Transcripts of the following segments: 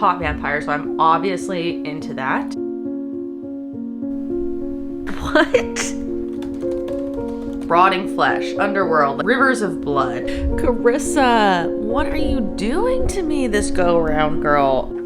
hot vampire, so I'm obviously into that. What? Rotting flesh, underworld, rivers of blood. Carissa, what are you doing to me this go around, girl?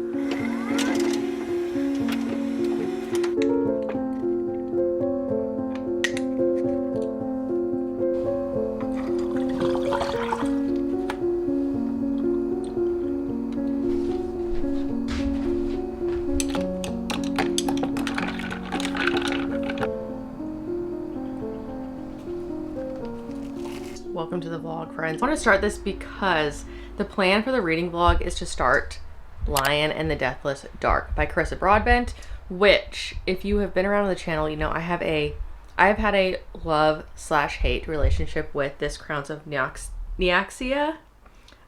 Welcome to the vlog, friends. I want to start this because the plan for the reading vlog is to start Lion and the Deathless Dark by Carissa Broadbent, which, if you have been around the channel, you know I have had a love/hate relationship with this Crowns of Nyaxia,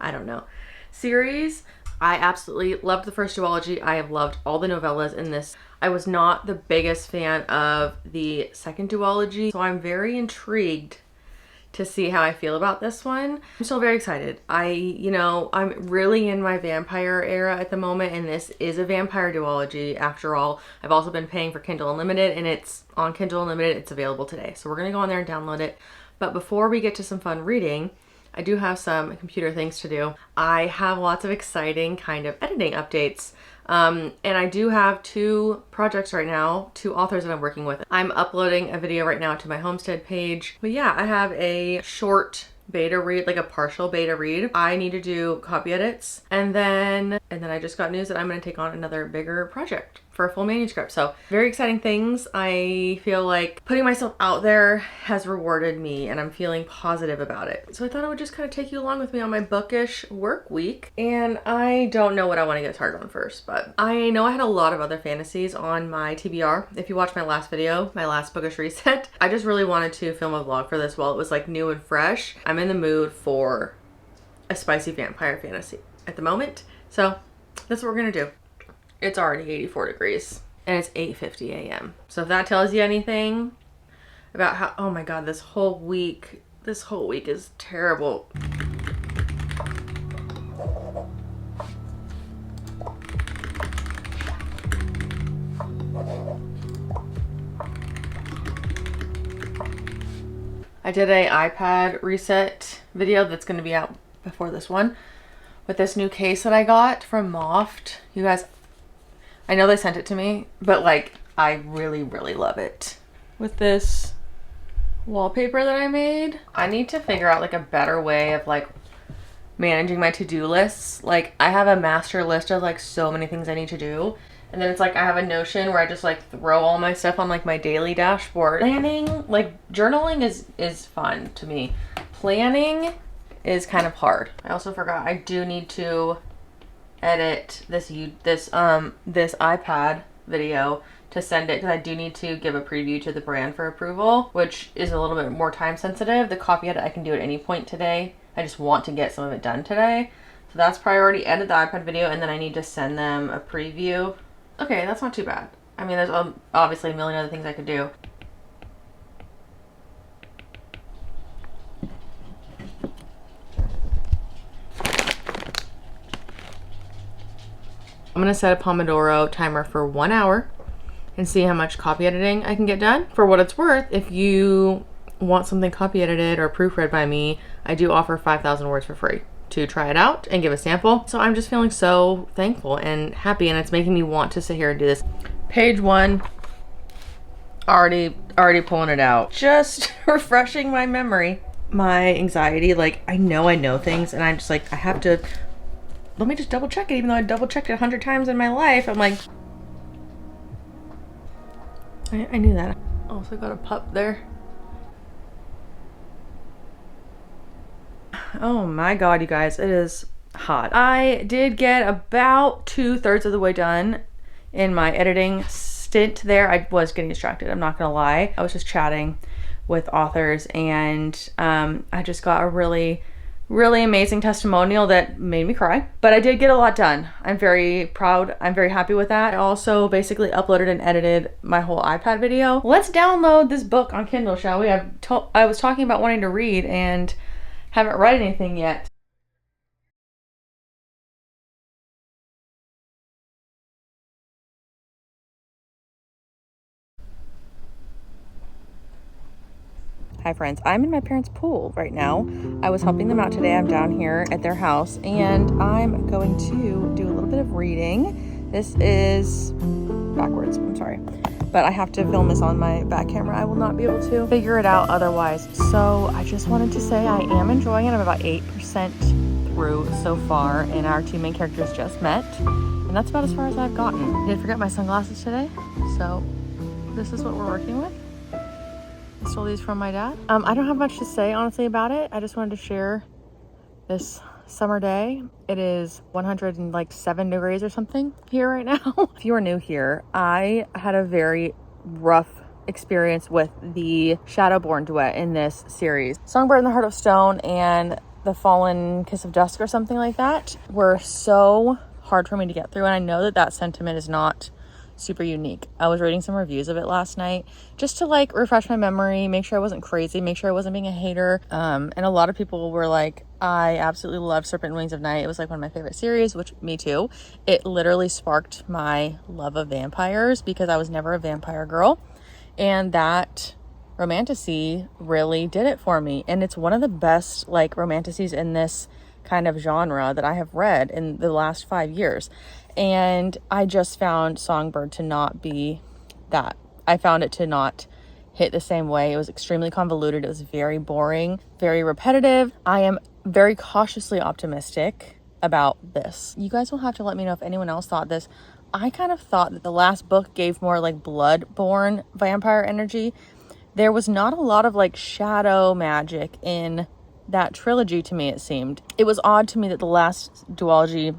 I don't know, series. I absolutely loved the first duology. I have loved all the novellas in this. I was not the biggest fan of the second duology, so I'm very intrigued to see how I feel about this one. I'm still very excited. I'm really in my vampire era at the moment, and this is a vampire duology after all. I've also been paying for Kindle Unlimited, and it's on Kindle Unlimited. It's available today. So we're gonna go on there and download it. But before we get to some fun reading, I do have some computer things to do. I have lots of exciting kind of editing updates. And I do have two projects right now, two authors that I'm working with. I'm uploading a video right now to my Homestead page. But yeah, I have a short beta read, like a partial beta read. I need to do copy edits. And then I just got news that I'm gonna take on another bigger project for a full manuscript. So very exciting things. I feel like putting myself out there has rewarded me, and I'm feeling positive about it. So I thought I would just kind of take you along with me on my bookish work week. And I don't know what I want to get started on first, but I know I had a lot of other fantasies on my TBR. If you watched my last video, my last bookish reset, I just really wanted to film a vlog for this while it was like new and fresh. I'm in the mood for a spicy vampire fantasy at the moment. So that's what we're gonna do. It's already 84 degrees and it's 8:50 a.m. So if that tells you anything about how, oh my God, this whole week is terrible. I did a iPad reset video that's going to be out before this one with this new case that I got from Moft. You guys, I know they sent it to me, but like I really, really love it. With this wallpaper that I made, I need to figure out like a better way of like managing my to-do lists. Like I have a master list of like so many things I need to do. And then it's like I have a Notion where I just like throw all my stuff on like my daily dashboard. Planning, like journaling is fun to me. Planning is kind of hard. I also forgot I do need to edit this iPad video to send it, because I do need to give a preview to the brand for approval, which is a little bit more time sensitive. The copy edit I can do at any point today. I just want to get some of it done today. So that's priority, edit the iPad video, and then I need to send them a preview. Okay, that's not too bad. I mean, there's obviously a million other things I could do. I'm gonna set a Pomodoro timer for 1 hour and see how much copy editing I can get done. For what it's worth, if you want something copy edited or proofread by me, I do offer 5,000 words for free to try it out and give a sample. So I'm just feeling so thankful and happy, and it's making me want to sit here and do this. Page 1, already pulling it out. Just refreshing my memory. My anxiety, like I know things, and I'm just like, I have to, let me just double check it, even though I double checked it 100 times in my life. I'm like, I knew that. Also got a pup there. Oh my God, you guys, it is hot. I did get about 2/3 of the way done in my editing stint there. I was getting distracted, I'm not gonna lie. I was just chatting with authors, and I just got a really amazing testimonial that made me cry. But I did get a lot done. I'm very proud. I'm very happy with that. I also basically uploaded and edited my whole iPad video. Let's download this book on Kindle, shall we? I was talking about wanting to read and haven't read anything yet. Hi friends, I'm in my parents' pool right now. I was helping them out today. I'm down here at their house and I'm going to do a little bit of reading. This is backwards, I'm sorry. But I have to film this on my back camera. I will not be able to figure it out otherwise. So I just wanted to say I am enjoying it. I'm about 8% through so far and our two main characters just met. And that's about as far as I've gotten. I did forget my sunglasses today. So this is what we're working with. I stole these from my dad. I don't have much to say honestly about it. I just wanted to share this summer day. It is 107 degrees or something here right now. If you are new here, I had a very rough experience with the Shadowborn duet in this series. Songbird in the Heart of Stone and The Fallen Kiss of Dusk or something like that were so hard for me to get through, and I know that that sentiment is not super unique. I was reading some reviews of it last night just to like refresh my memory, make sure I wasn't crazy, make sure I wasn't being a hater. And a lot of people were like, I absolutely love Serpent and Wings of Night. It was like one of my favorite series, which me too. It literally sparked my love of vampires because I was never a vampire girl. And that romantasy really did it for me. And it's one of the best like romantasies in this kind of genre that I have read in the last 5 years. And I just found Songbird to not be that. I found it to not hit the same way. It was extremely convoluted. It was very boring, very repetitive. I am very cautiously optimistic about this. You guys will have to let me know if anyone else thought this. I kind of thought that the last book gave more like blood-born vampire energy. There was not a lot of like shadow magic in that trilogy to me, it seemed. It was odd to me that the last duology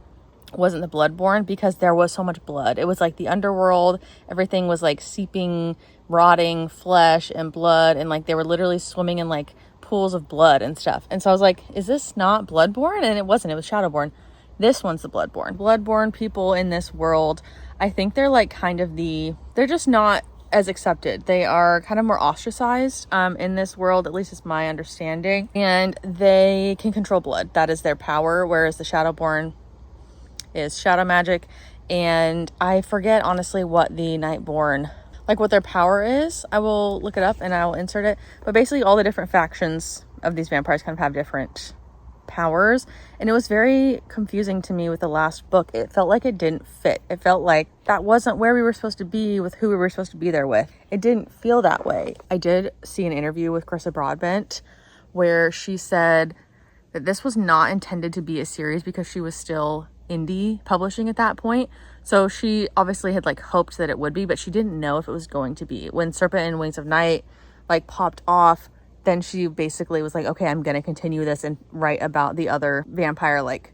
wasn't the Bloodborne because there was so much blood. It was like the underworld. Everything was like seeping, rotting flesh and blood, and like they were literally swimming in like pools of blood and stuff. And so I was like, is this not Bloodborne? And it wasn't. It was Shadowborn. This one's the Bloodborne. Bloodborne people in this world, I think they're like kind of they're just not as accepted. They are kind of more ostracized in this world, at least is my understanding. And they can control blood. That is their power, whereas the Shadowborn is shadow magic. And I forget honestly what the Nightborn, like what their power is. I will look it up and I will insert it. But basically all the different factions of these vampires kind of have different powers, and it was very confusing to me with the last book. It felt like it didn't fit. It felt like that wasn't where we were supposed to be with who we were supposed to be there with. It didn't feel that way. I did see an interview with Carissa Broadbent where she said that this was not intended to be a series because she was still indie publishing at that point. So she obviously had like hoped that it would be, but she didn't know if it was going to be. When Serpent and Wings of Night like popped off, then she basically was like, okay, I'm going to continue this and write about the other vampire like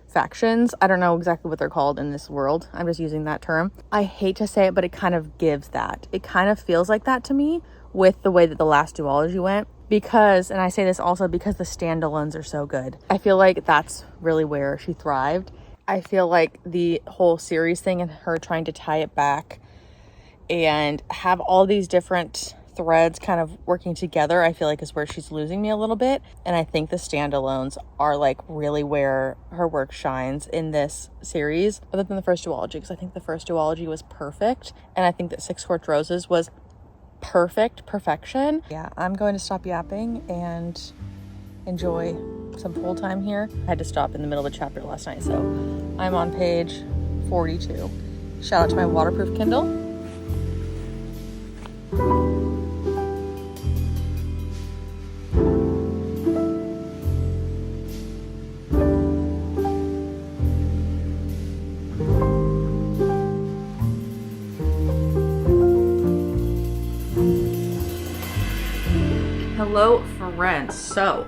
factions. I don't know exactly what they're called in this world. I'm just using that term. I hate to say it, but it kind of gives that. It kind of feels like that to me with the way that the last duology went, because, and I say this also because the standalones are so good. I feel like that's really where she thrived. I feel like the whole series thing and her trying to tie it back and have all these different threads kind of working together, I feel like is where she's losing me a little bit. And I think the standalones are like really where her work shines in this series, other than the first duology, because I think the first duology was perfect, and I think that Six Scorched Roses was perfection. Yeah, I'm going to stop yapping and enjoy some pool time here. I had to stop in the middle of a chapter last night, so I'm on page 42. Shout out to my waterproof Kindle. Hello friends. So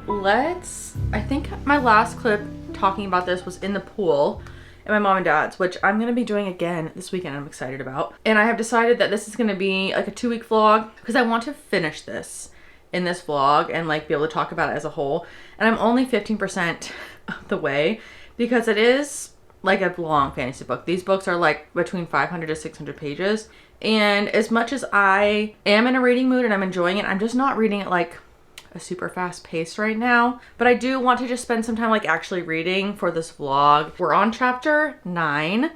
I think my last clip talking about this was in the pool at my mom and dad's, which I'm going to be doing again this weekend. I'm excited about. And I have decided that this is going to be like a 2-week vlog because I want to finish this in this vlog and like be able to talk about it as a whole. And I'm only 15% of the way because it is like a long fantasy book. These books are like between 500 to 600 pages. And as much as I am in a reading mood and I'm enjoying it, I'm just not reading it like a super fast pace right now. But I do want to just spend some time like actually reading for this vlog. We're on chapter 9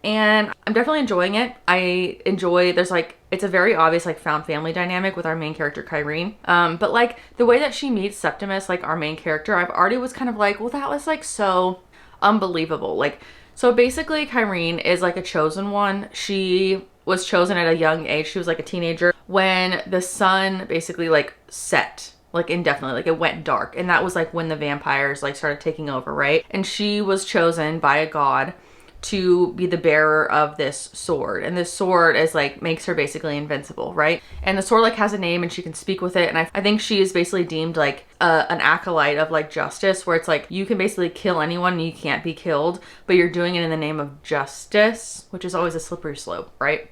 and I'm definitely enjoying it. There's like It's a very obvious like found family dynamic with our main character Kyrene. But like the way that she meets Septimus, like our main character, I've already was kind of like, well, that was like so unbelievable. Like, so basically Kyrene is like a chosen one. She was chosen at a young age. She was like a teenager when the sun basically like set, like indefinitely, like it went dark. And that was like when the vampires like started taking over, right? And she was chosen by a god to be the bearer of this sword. And this sword is like, makes her basically invincible, right? And the sword like has a name and she can speak with it. And I think she is basically deemed like an acolyte of like justice, where it's like, you can basically kill anyone and you can't be killed, but you're doing it in the name of justice, which is always a slippery slope, right?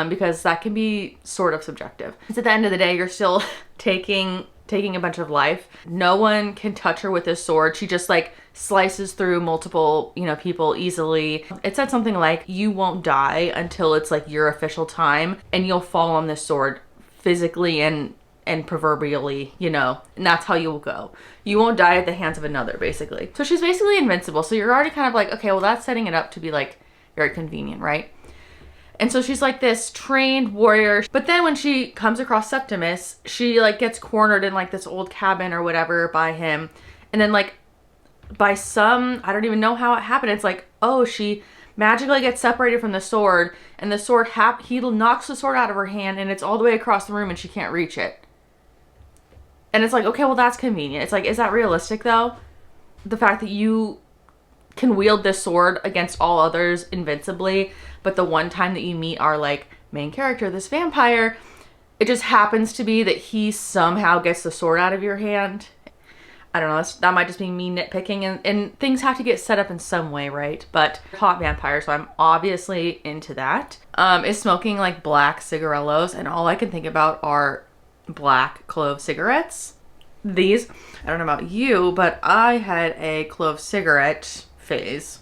Because that can be sort of subjective. Because at the end of the day, you're still taking a bunch of life. No one can touch her with this sword. She just like slices through multiple, you know, people easily. It said something like, you won't die until it's like your official time and you'll fall on this sword physically and proverbially, you know, and that's how you will go. You won't die at the hands of another, basically. So she's basically invincible. So you're already kind of like, okay, well, that's setting it up to be like very convenient, right? And so she's like this trained warrior. But then when she comes across Septimus, she like gets cornered in like this old cabin or whatever by him. And then like by some, I don't even know how it happened. It's like, oh, she magically gets separated from the sword, and the sword, he knocks the sword out of her hand and it's all the way across the room and she can't reach it. And it's like, okay, well, that's convenient. It's like, is that realistic though? The fact that you can wield this sword against all others invincibly, but the one time that you meet our like main character, this vampire, it just happens to be that he somehow gets the sword out of your hand. I don't know, that might just be me nitpicking, and things have to get set up in some way, right? But hot vampire, so I'm obviously into that. Is smoking like black cigarillos, and all I can think about are black clove cigarettes. These, I don't know about you, but I had a clove cigarette phase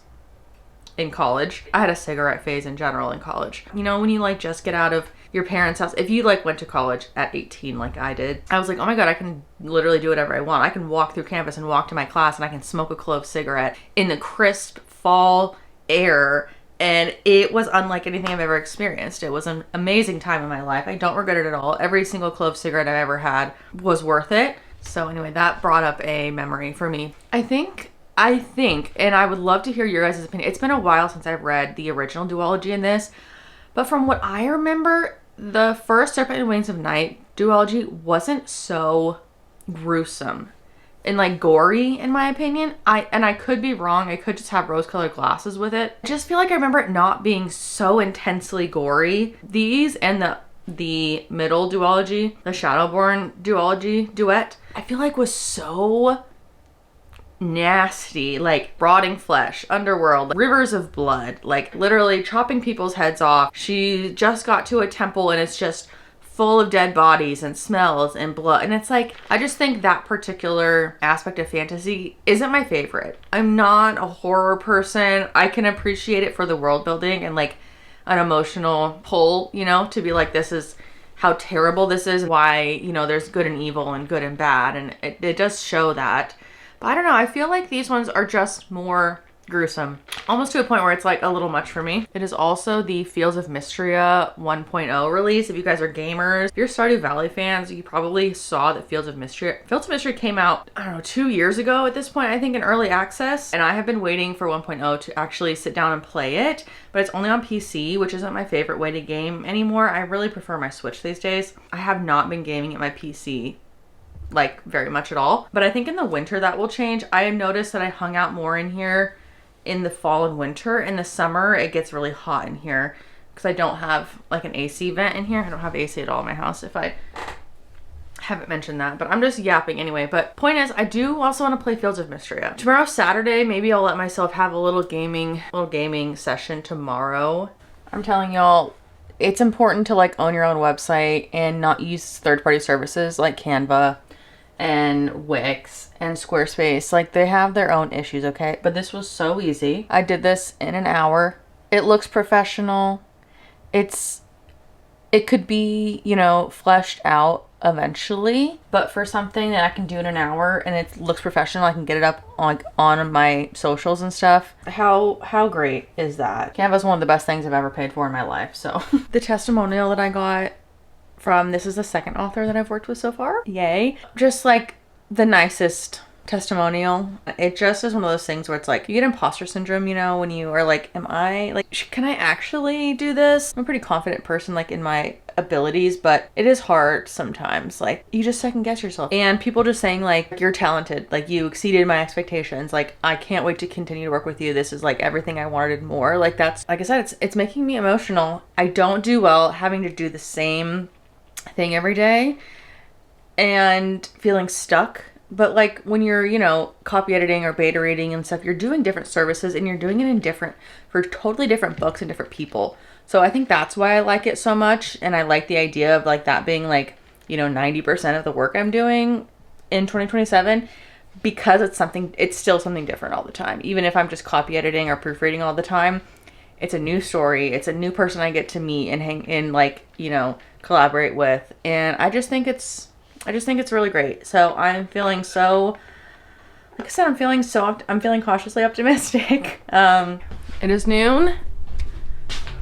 in college. I had a cigarette phase in general in college. You know, when you like just get out of your parents' house, if you like went to college at 18 like I did, I was like, oh my god, I can literally do whatever I want. I can walk through campus and walk to my class and I can smoke a clove cigarette in the crisp fall air, and it was unlike anything I've ever experienced. It was an amazing time in my life. I don't regret it at all. Every single clove cigarette I've ever had was worth it. So anyway, that brought up a memory for me. I think, and I would love to hear your guys' opinion. It's been a while since I've read the original duology in this, but from what I remember, the first Serpent and Wings of Night duology wasn't so gruesome and like gory, in my opinion. I could be wrong. I could just have rose-colored glasses with it. I just feel like I remember it not being so intensely gory. These and the middle duology, the Shadowborn duology, duet, I feel like was so nasty, like rotting flesh, underworld, rivers of blood, like literally chopping people's heads off. She just got to a temple and it's just full of dead bodies and smells and blood. And it's like, I just think that particular aspect of fantasy isn't my favorite. I'm not a horror person. I can appreciate it for the world building and like an emotional pull, you know, to be like, this is how terrible this is, why, you know, there's good and evil and good and bad. And it does show that. But I don't know, I feel like these ones are just more gruesome, almost to a point where it's like a little much for me. It is also the Fields of Mystria 1.0 release. If you guys are gamers, if you're Stardew Valley fans, you probably saw that Fields of Mystria came out, I don't know, 2 years ago at this point, I think, in early access. And I have been waiting for 1.0 to actually sit down and play it, but it's only on PC, which isn't my favorite way to game anymore. I really prefer my Switch these days. I have not been gaming at my PC like very much at all, but I think in the winter that will change. I have noticed that I hung out more in here in the fall and winter. In the summer it gets really hot in here because I don't have like an AC vent in here. I don't have AC at all in my house, if I haven't mentioned that, but I'm just yapping anyway. But point is, I do also want to play Fields of Mystria. Tomorrow Saturday, maybe I'll let myself have a little gaming session tomorrow. I'm telling y'all, it's important to like own your own website and not use third-party services like Canva and Wix and Squarespace. Like, they have their own issues, okay? But this was so easy. I did this in an hour. It looks professional. It could be, you know, fleshed out eventually, but for something that I can do in an hour and it looks professional, I can get it up on my socials and stuff. How great is that? Canva's one of the best things I've ever paid for in my life. So the testimonial that I got from, this is the second author that I've worked with so far. Yay. Just like the nicest testimonial. It just is one of those things where it's like you get imposter syndrome, you know, when you are like, am I like, can I actually do this? I'm a pretty confident person like in my abilities, but it is hard sometimes. Like you just second guess yourself, and people just saying like, you're talented, like you exceeded my expectations, like I can't wait to continue to work with you, this is like everything I wanted more. Like that's, like I said, it's making me emotional. I don't do well having to do the same thing every day and feeling stuck. But like when you're, you know, copy editing or beta reading and stuff, you're doing different services and you're doing it in for totally different books and different people. So I think that's why I like it so much. And I like the idea of like that being like, you know, 90% of the work I'm doing in 2027, because it's still something different all the time. Even if I'm just copy editing or proofreading all the time, it's a new story. It's a new person I get to meet and hang in, like, you know, collaborate with. And I just think it's really great. So I'm feeling so, like I said, I'm feeling cautiously optimistic. It is noon.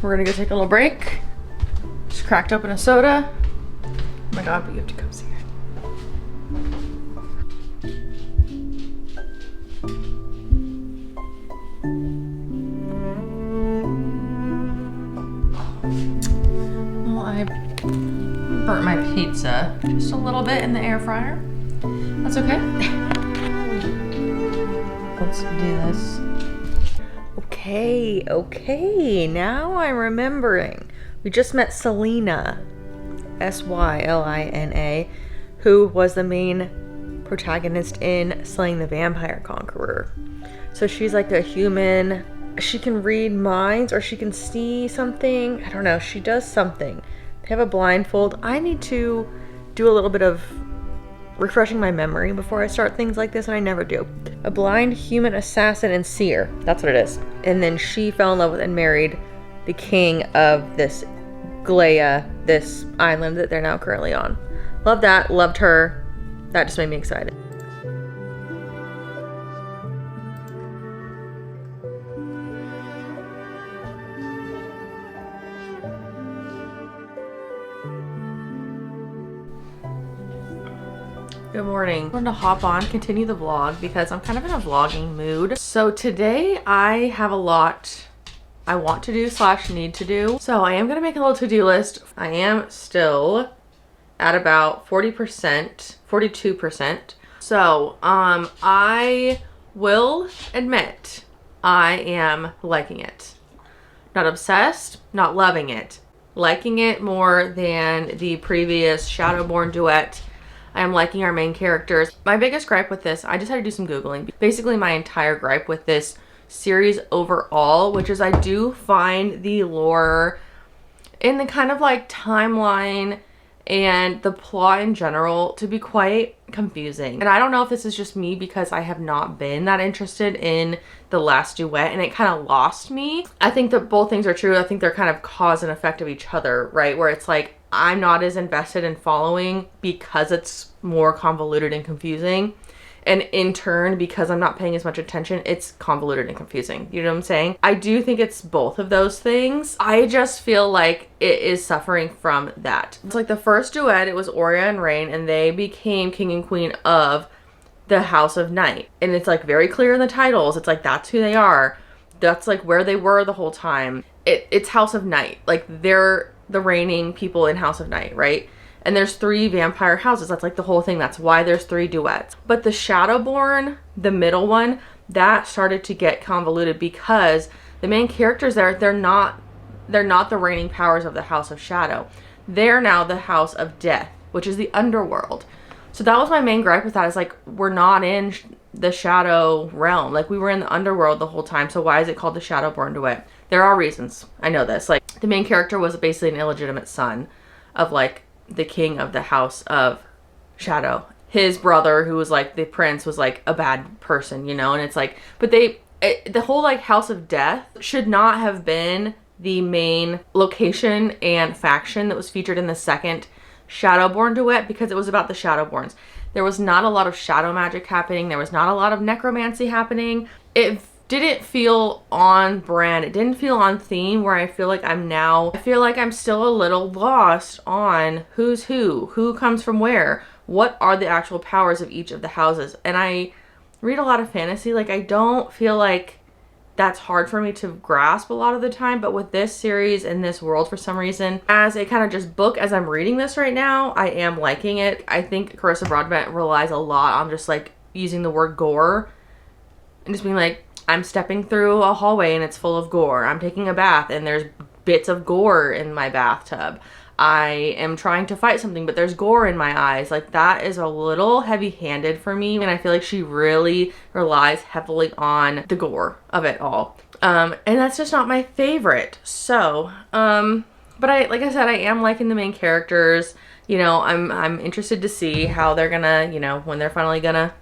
We're gonna go take a little break. Just cracked open a soda. Oh my God, but you have to come see it. Well, I burnt my pizza just a little bit in the air fryer. That's okay. Let's do this. Okay, now I'm remembering. We just met Selina, Sylina, who was the main protagonist in Slaying the Vampire Conqueror. So she's like a human. She can read minds, or she can see something. I don't know. She does something. They have a blindfold. I need to do a little bit of refreshing my memory before I start things like this, and I never do. A blind human assassin and seer. That's what it is. And then she fell in love with and married the king of this Glaya, this island that they're now currently on. Love that. Loved her. That just made me excited. Good morning. I'm going to hop on, continue the vlog because I'm kind of in a vlogging mood. So today I have a lot I want to do / need to do. So I am going to make a little to-do list. I am still at about 40%, 42%. So I will admit I am liking it. Not obsessed, not loving it. Liking it more than the previous Shadowborn duet. I am liking our main characters. My biggest gripe with this, I just had to do some Googling. Basically my entire gripe with this series overall, which is I do find the lore and the kind of like timeline and the plot in general to be quite confusing. And I don't know if this is just me because I have not been that interested in the last duet and it kind of lost me. I think that both things are true. I think they're kind of cause and effect of each other, right? Where it's like, I'm not as invested in following because it's more convoluted and confusing. And in turn, because I'm not paying as much attention, it's convoluted and confusing. You know what I'm saying? I do think it's both of those things. I just feel like it is suffering from that. It's like the first duet, it was Oria and Rain, and they became king and queen of the House of Night. And it's like very clear in the titles. It's like, that's who they are. That's like where they were the whole time. It's House of Night. Like they're the reigning people in House of Night, right? And there's 3 vampire houses. That's like the whole thing. That's why there's 3 duets. But the Shadowborn, the middle one, that started to get convoluted because the main characters there, they're not the reigning powers of the House of Shadow. They're now the House of Death, which is the underworld. So that was my main gripe with that, is like, we're not in the shadow realm. Like we were in the underworld the whole time. So why is it called the Shadowborn duet? There are reasons. I know this. Like the main character was basically an illegitimate son of like the king of the House of Shadow. His brother, who was like the prince, was like a bad person, you know? And it's like, but the whole like House of Death should not have been the main location and faction that was featured in the second Shadowborn duet, because it was about the Shadowborns. There was not a lot of shadow magic happening. There was not a lot of necromancy happening. It didn't feel on brand. It didn't feel on theme, where I feel like I feel like I'm still a little lost on who's who comes from where, what are the actual powers of each of the houses. And I read a lot of fantasy. Like, I don't feel like that's hard for me to grasp a lot of the time, but with this series and this world, for some reason, as a kind of just book, as I'm reading this right now, I am liking it. I think Carissa Broadbent relies a lot on just like using the word gore and just being like, I'm stepping through a hallway and it's full of gore. I'm taking a bath and there's bits of gore in my bathtub. I am trying to fight something, but there's gore in my eyes. Like, that is a little heavy-handed for me, and I feel like she really relies heavily on the gore of it all. And that's just not my favorite. So, but like I said, I am liking the main characters. You know, I'm interested to see how they're gonna, you know, when they're finally gonna,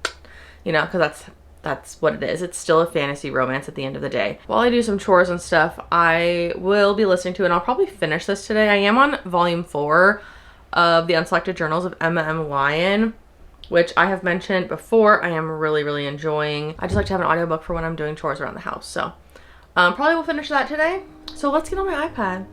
you know, because that's what it is. It's still a fantasy romance at the end of the day. While I do some chores and stuff, I will be listening to, and I'll probably finish this today. I am on volume 4 of the Unselected Journals of Emma M. Lyon, which I have mentioned before. I am really, really enjoying. I just like to have an audiobook for when I'm doing chores around the house. So probably will finish that today. So let's get on my iPad.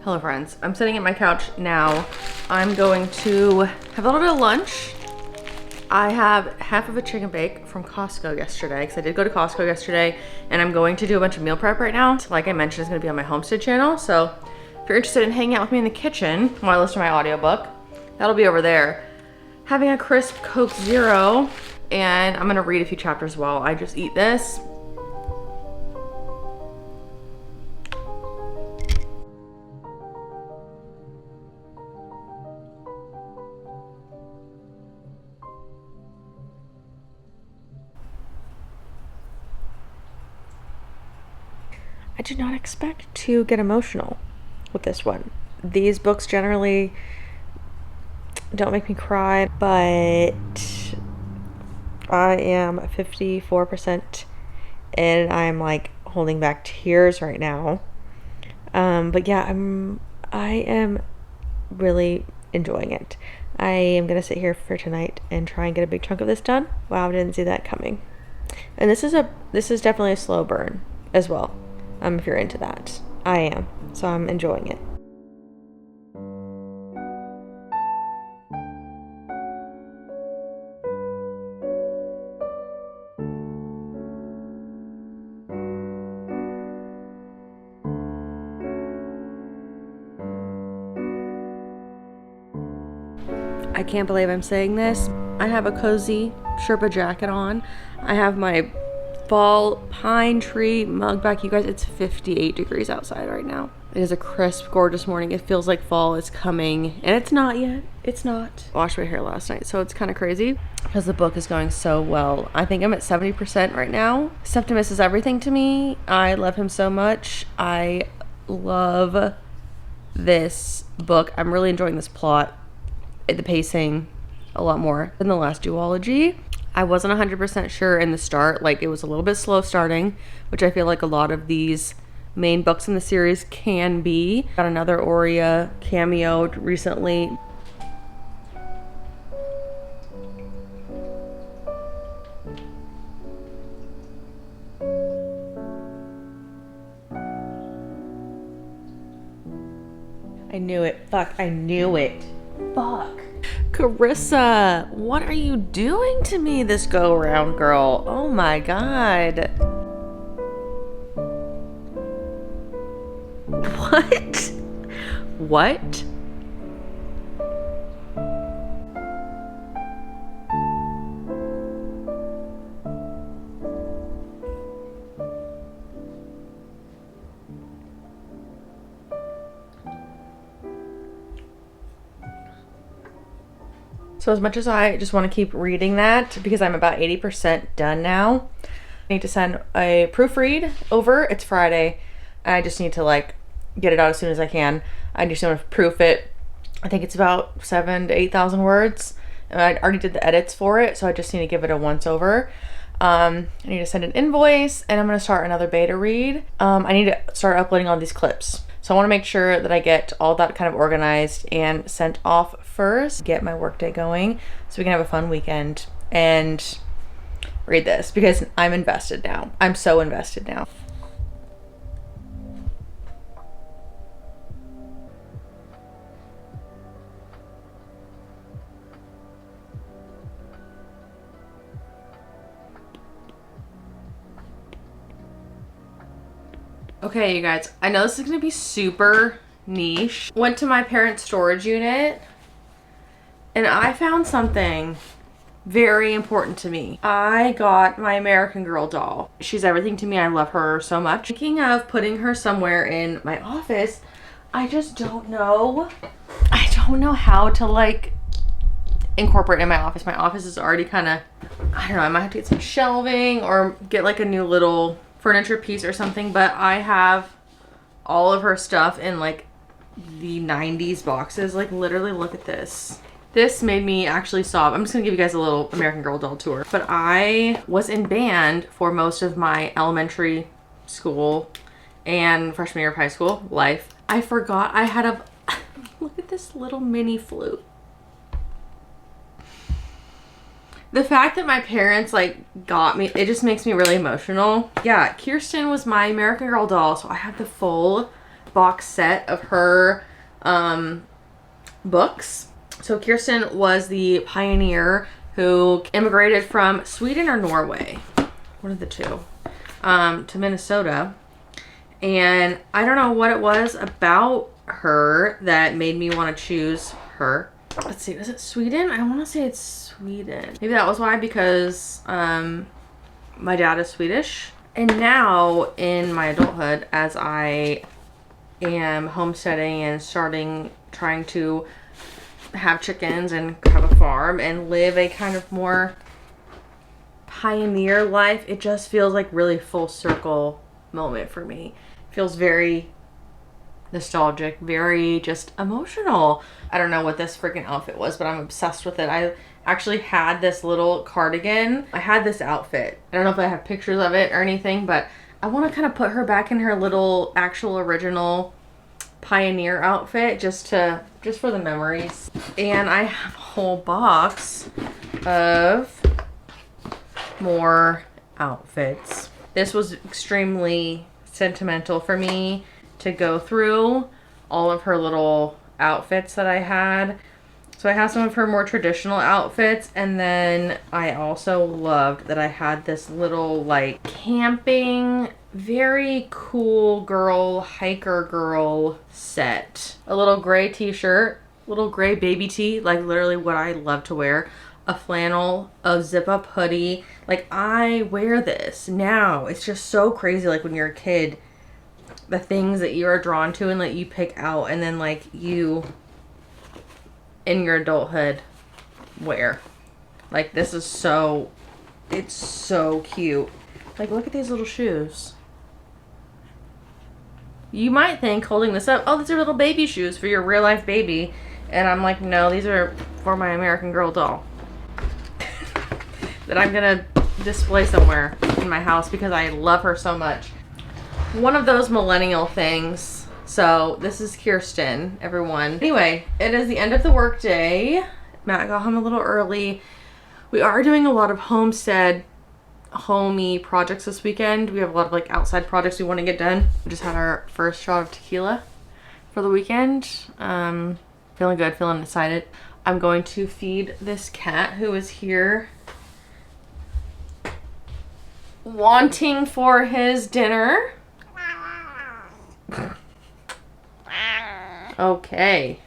Hello friends, I'm sitting at my couch now. I'm going to have a little bit of lunch. I have half of a chicken bake from Costco yesterday, because I did go to Costco yesterday, and I'm going to do a bunch of meal prep right now. Like I mentioned, it's gonna be on my Homestead channel, so if you're interested in hanging out with me in the kitchen while I listen to my audiobook, that'll be over there. Having a crisp Coke Zero, and I'm gonna read a few chapters while I just eat this. I did not expect to get emotional with this one. These books generally don't make me cry, but I am 54% and I'm like holding back tears right now. But yeah, I am really enjoying it. I am gonna sit here for tonight and try and get a big chunk of this done. Wow, I didn't see that coming. And this is definitely a slow burn as well. If you're into that. I am, so I'm enjoying it. I can't believe I'm saying this. I have a cozy Sherpa jacket on. I have my fall pine tree mug back. You guys, it's 58 degrees outside right now. It is a crisp, gorgeous morning. It feels like fall is coming, and it's not yet. It's not. I washed my hair last night, so it's kind of crazy because the book is going so well. I think I'm at 70% right now. Septimus is everything to me. I love him so much. I love this book. I'm really enjoying this plot, the pacing, a lot more than the last duology. I wasn't 100% sure in the start. Like, it was a little bit slow starting, which I feel like a lot of these main books in the series can be. Got another Aurea cameoed recently. I knew it. Fuck, I knew it. Fuck. Carissa, what are you doing to me this go around, girl? Oh my God. What? What? So as much as I just want to keep reading that, because I'm about 80% done now, I need to send a proofread over. It's Friday, and I just need to like get it out as soon as I can. I just want to proof it. I think it's about 7,000 to 8,000 words. And I already did the edits for it, so I just need to give it a once over. I need to send an invoice, and I'm going to start another beta read. I need to start uploading all these clips. So I want to make sure that I get all that kind of organized and sent off first, get my workday going so we can have a fun weekend and read this, because I'm invested now. I'm so invested now. Okay, you guys, I know this is gonna be super niche. Went to my parents' storage unit and I found something very important to me. I got my American Girl doll. She's everything to me. I love her so much. Thinking of putting her somewhere in my office, I just don't know. I don't know how to like incorporate in my office. My office is already kind of, I don't know, I might have to get some shelving or get like a new little furniture piece or something, but I have all of her stuff in like the 90s boxes. Like literally look at this. This made me actually sob. I'm just gonna give you guys a little American Girl doll tour. But I was in band for most of my elementary school and freshman year of high school life. I forgot I had a, look at this little mini flute. The fact that my parents like got me, it just makes me really emotional. Yeah, Kirsten was my American Girl doll, so I have the full box set of her books. So Kirsten was the pioneer who immigrated from Sweden or Norway, one of the two, to Minnesota. And I don't know what it was about her that made me want to choose her. Let's see, was it Sweden? I want to say it's Sweden. Maybe that was why, because my dad is Swedish. And now in my adulthood, as I am homesteading and trying to have chickens and have a farm and live a kind of more pioneer life, it just feels like really full circle moment for me. It feels very nostalgic, very just emotional. I don't know what this freaking outfit was, but I'm obsessed with it. I actually had this little cardigan. I had this outfit. I don't know if I have pictures of it or anything, but I want to kind of put her back in her little actual original pioneer outfit just for the memories. And I have a whole box of more outfits. This was extremely sentimental for me to go through all of her little outfits that I had. So I have some of her more traditional outfits, and then I also loved that I had this little like camping, very cool girl, hiker girl set. A little gray t-shirt, little gray baby tee, like literally what I love to wear. A flannel, a zip up hoodie. Like I wear this now. It's just so crazy, like when you're a kid, the things that you are drawn to and that you pick out, and then like you in your adulthood wear. Like this is so, it's so cute. Like look at these little shoes. You might think holding this up, oh, these are little baby shoes for your real life baby. And I'm like, no, these are for my American Girl doll that I'm gonna display somewhere in my house because I love her so much. One of those millennial things. So this is Kirsten, everyone. Anyway, it is the end of the workday. Matt got home a little early. We are doing a lot of homestead, homey projects this weekend. We have a lot of like outside projects we want to get done. We just had our first shot of tequila for the weekend. Feeling good, feeling excited. I'm going to feed this cat who is here wanting for his dinner. Okay.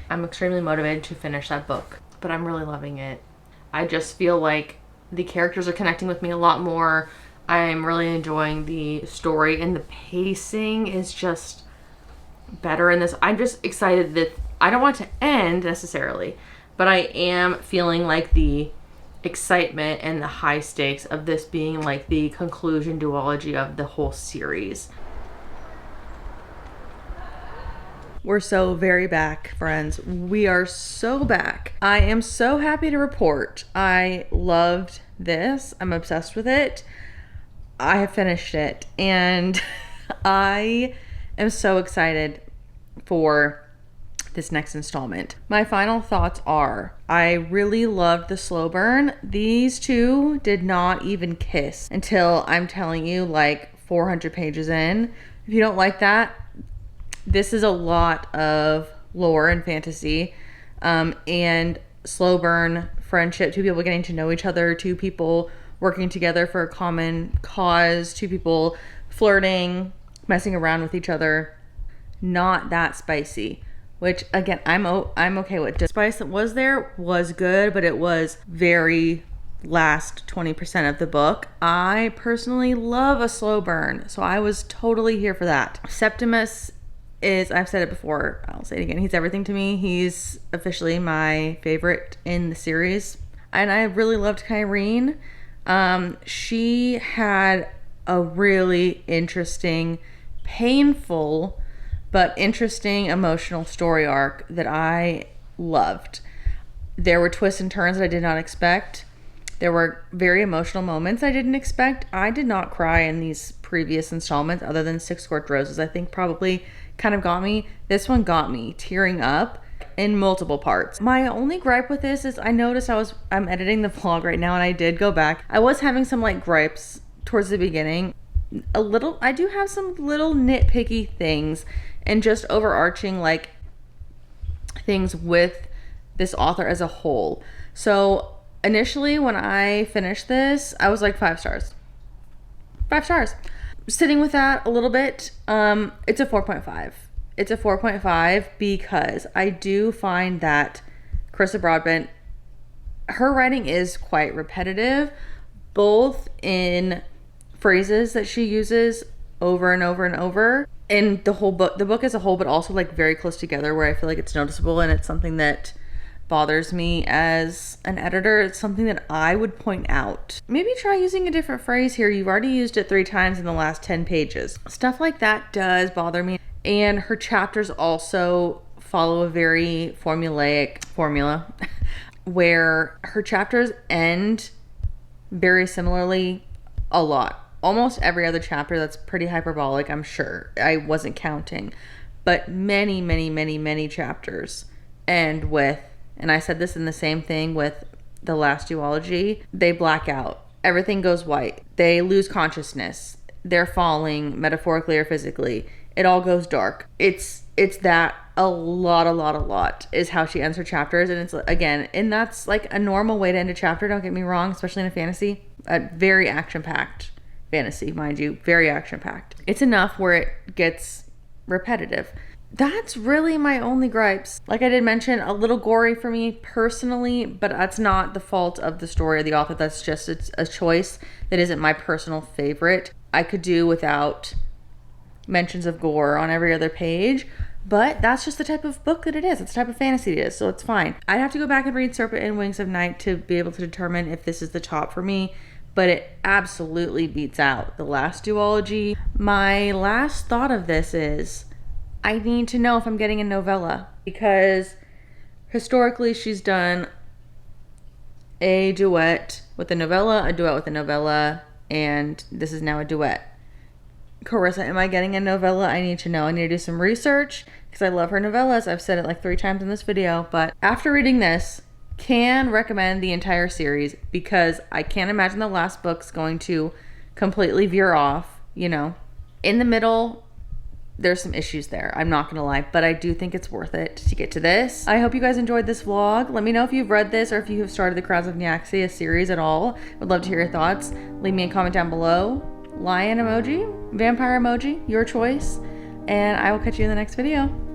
I'm extremely motivated to finish that book, but I'm really loving it. I just feel like the characters are connecting with me a lot more. I'm really enjoying the story, and the pacing is just better in this. I'm just excited that I don't want it to end necessarily, but I am feeling like the excitement and the high stakes of this being like the conclusion duology of the whole series. We're so very back, friends. We are so back. I am so happy to report I loved this. I'm obsessed with it. I have finished it, and I am so excited for this next installment. My final thoughts are, I really loved the slow burn. These two did not even kiss until, I'm telling you, like 400 pages in. If you don't like that, this is a lot of lore and fantasy, and slow burn friendship, two people getting to know each other, two people working together for a common cause, two people flirting, messing around with each other. Not that spicy, which again, I'm okay with. The spice that was there was good, but it was very last 20% of the book. I personally love a slow burn, so I was totally here for that. Septimus is, I've said it before, I'll say it again, he's everything to me. He's officially my favorite in the series, and I really loved Kyrene. She had a really interesting, painful, but interesting emotional story arc that I loved. There were twists and turns that I did not expect. There were very emotional moments I didn't expect. I did not cry in these previous installments other than Six Scorched Roses. I think probably kind of got me. This one got me tearing up in multiple parts. My only gripe with this is I noticed I'm editing the vlog right now, and I did go back. I was having some like gripes towards the beginning. I do have some little nitpicky things and just overarching like things with this author as a whole. So initially when I finished this, I was like 5 stars. 5 stars. Sitting with that a little bit, it's a 4.5. It's a 4.5 because I do find that Carissa Broadbent, her writing is quite repetitive, both in phrases that she uses over and over and over in the book as a whole, but also like very close together where I feel like it's noticeable, and it's something that bothers me as an editor. It's something that I would point out. Maybe try using a different phrase here. You've already used it 3 times in the last 10 pages. Stuff like that does bother me. And her chapters also follow a very formulaic formula where her chapters end very similarly a lot. Almost every other chapter. That's pretty hyperbolic, I'm sure. I wasn't counting. But many, many, many, many chapters end with, and I said this in the same thing with the last duology, they black out. Everything goes white. They lose consciousness. They're falling metaphorically or physically. It all goes dark. It's that a lot is how she ends her chapters. And it's, again, and that's like a normal way to end a chapter, don't get me wrong, especially in a fantasy. A very action-packed fantasy, mind you. Very action-packed. It's enough where it gets repetitive. That's really my only gripes. Like I did mention, a little gory for me personally, but that's not the fault of the story or the author. That's just a choice that isn't my personal favorite. I could do without mentions of gore on every other page, but that's just the type of book that it is. It's the type of fantasy it is, so it's fine. I'd have to go back and read Serpent and Wings of Night to be able to determine if this is the top for me, but it absolutely beats out the last duology. My last thought of this is, I need to know if I'm getting a novella, because historically she's done a duet with a novella, a duet with a novella, and this is now a duet. Carissa, am I getting a novella? I need to know. I need to do some research because I love her novellas. I've said it like 3 times in this video, but after reading this, can recommend the entire series because I can't imagine the last book's going to completely veer off, you know. In the middle, there's some issues there. I'm not gonna lie, but I do think it's worth it to get to this. I hope you guys enjoyed this vlog. Let me know if you've read this or if you have started the Crowns of Nyaxia series at all. Would love to hear your thoughts. Leave me a comment down below. Lion emoji, vampire emoji, your choice. And I will catch you in the next video.